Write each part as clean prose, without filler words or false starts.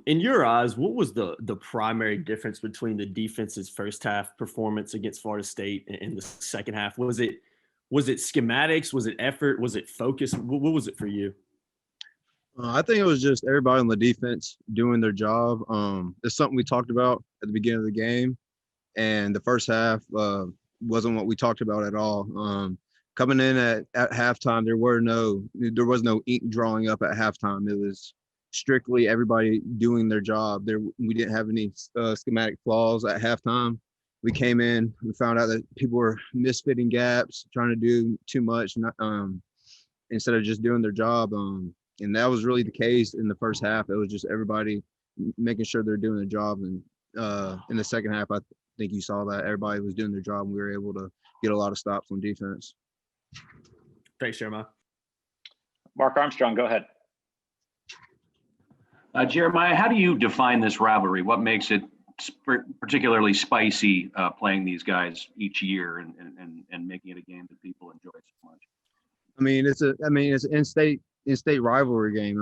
In your eyes, what was the primary difference between the defense's first half performance against Florida State and the second half? Was it schematics? Was it effort? Was it focus? What was it for you? I think it was just everybody on the defense doing their job. It's something we talked about at the beginning of the game, and the first half wasn't what we talked about at all. Coming in at halftime, there was no ink drawing up at halftime. It was strictly everybody doing their job. We didn't have any schematic flaws at halftime. We came in, we found out that people were misfitting gaps, trying to do too much, instead of just doing their job. And that was really the case in the first half. It was just everybody making sure they're doing their job. And in the second half, I think you saw that everybody was doing their job, and we were able to get a lot of stops on defense. Thanks, Jeremiah. Mark Armstrong, go ahead. Jeremiah, how do you define this rivalry? What makes it particularly spicy playing these guys each year and making it a game that people enjoy so much? It's an in-state rivalry game.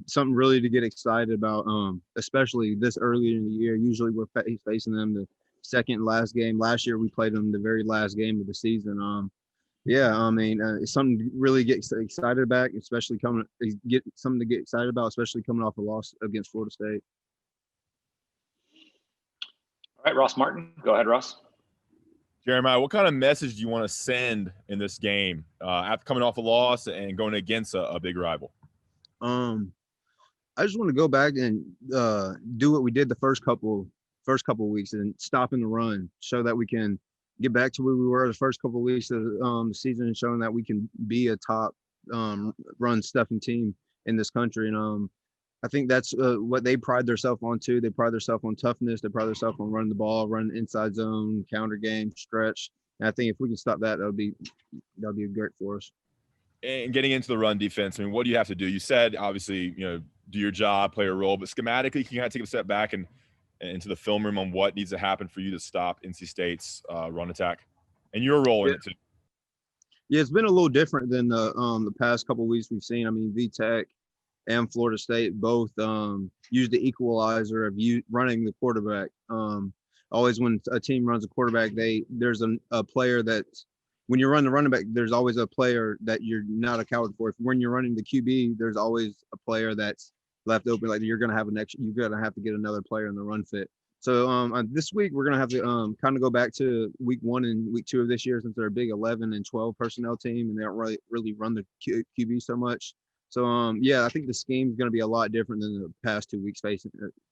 Something really to get excited about, especially this early in the year. Usually we're facing them the second last game. Last year we played them the very last game of the season. It's something to really get excited about, especially coming off a loss against Florida State. All right, Ross Martin, go ahead, Ross. Jeremiah, what kind of message do you want to send in this game after coming off a loss and going against a big rival? I just want to go back and do what we did the first couple of weeks and stop in the run, show that we can get back to where we were the first couple of weeks of the season, and showing that we can be a top run stuffing team in this country. And I think that's what they pride themselves on too. They pride themselves on toughness. They pride themselves on running the ball, running inside zone, counter game, stretch. And I think if we can stop that, that'll be great for us. And getting into the run defense, what do you have to do? You said, obviously, do your job, play a role, but schematically, can you kind of take a step back and into the film room on what needs to happen for you to stop NC State's run attack and your role in it too? Yeah, it's been a little different than the past couple of weeks we've seen. VTech and Florida State both use the equalizer of running the quarterback. Always when a team runs a quarterback, there's a player that when you run the running back, there's always a player that you're not accounted for. When you're running the QB, there's always a player that's left open. Like you're gonna have to get another player in the run fit. So this week we're gonna have to kind of go back to week 1 and week 2 of this year, since they're a big 11 and 12 personnel team and they don't really run the QB so much. So I think the scheme is going to be a lot different than the past 2 weeks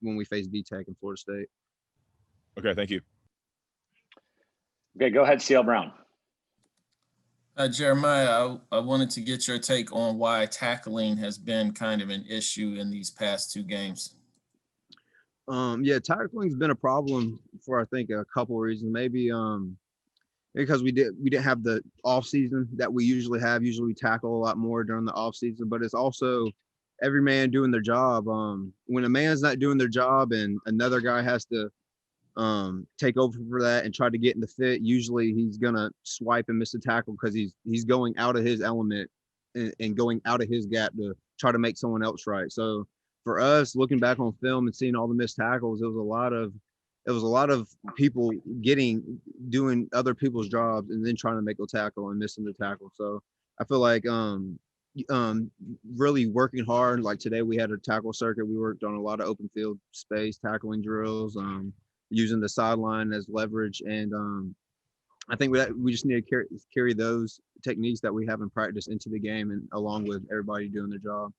when we faced VTech and Florida State. Okay, thank you. Okay, go ahead, CL Brown. Jeremiah, I wanted to get your take on why tackling has been kind of an issue in these past 2 games. Tackling's been a problem for I think a couple of reasons. Maybe because we didn't have the off season that we usually have. Usually we tackle a lot more during the off season, but it's also every man doing their job. When a man's not doing their job and another guy has to take over for that and try to get in the fit, usually he's gonna swipe and miss a tackle because he's going out of his element and going out of his gap to try to make someone else right. So for us, looking back on film and seeing all the missed tackles, it was a lot of people doing other people's jobs and then trying to make a tackle and missing the tackle. So I feel like really working hard. Like today we had a tackle circuit. We worked on a lot of open field space tackling drills, using the sideline as leverage. And I think we just need to carry those techniques that we have in practice into the game, and along with everybody doing their job.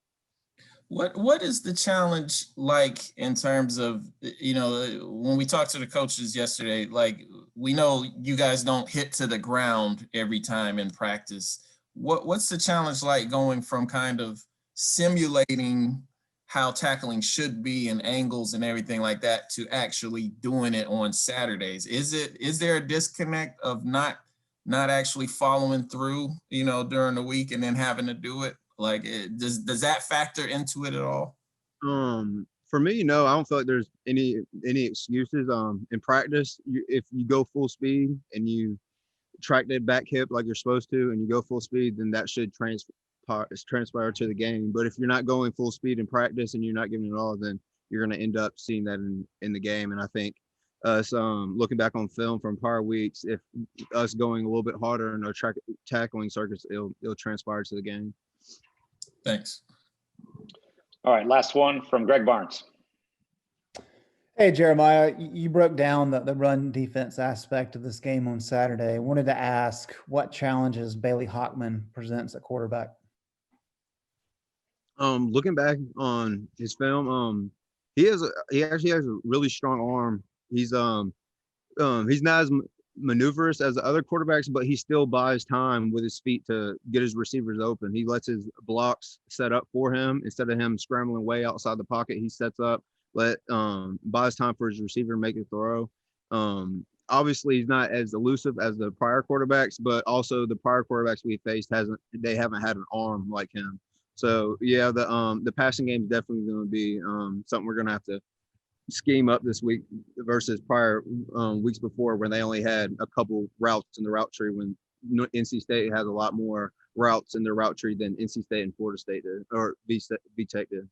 What is the challenge like in terms of, when we talked to the coaches yesterday, like we know you guys don't hit to the ground every time in practice. What's the challenge like going from kind of simulating how tackling should be and angles and everything like that to actually doing it on Saturdays? Is there a disconnect of not actually following through, during the week and then having to do it? Like, does that factor into it at all? For me, no. I don't feel like there's any excuses. In practice, if you go full speed and you track that back hip like you're supposed to, and you go full speed, then that should transpire to the game. But if you're not going full speed in practice and you're not giving it all, then you're going to end up seeing that in the game. And I think us looking back on film from prior weeks, if us going a little bit harder in our tackling circuits, it'll transpire to the game. Thanks. All right, last one from Greg Barnes. Hey, Jeremiah, you broke down the run defense aspect of this game on Saturday. I wanted to ask what challenges Bailey Homan presents at quarterback. Looking back on his film, he actually has a really strong arm. He's not as maneuverous as the other quarterbacks, but he still buys time with his feet to get his receivers open. He lets his blocks set up for him instead of him scrambling way outside the pocket. He sets up, buys time for his receiver to make a throw. Obviously he's not as elusive as the prior quarterbacks, but also the prior quarterbacks we faced haven't had an arm like him. So yeah, the passing game is definitely going to be something we're going to have to scheme up this week versus prior weeks before, when they only had a couple routes in the route tree, when NC State has a lot more routes in their route tree than NC State and Florida State did, or V-Tech did.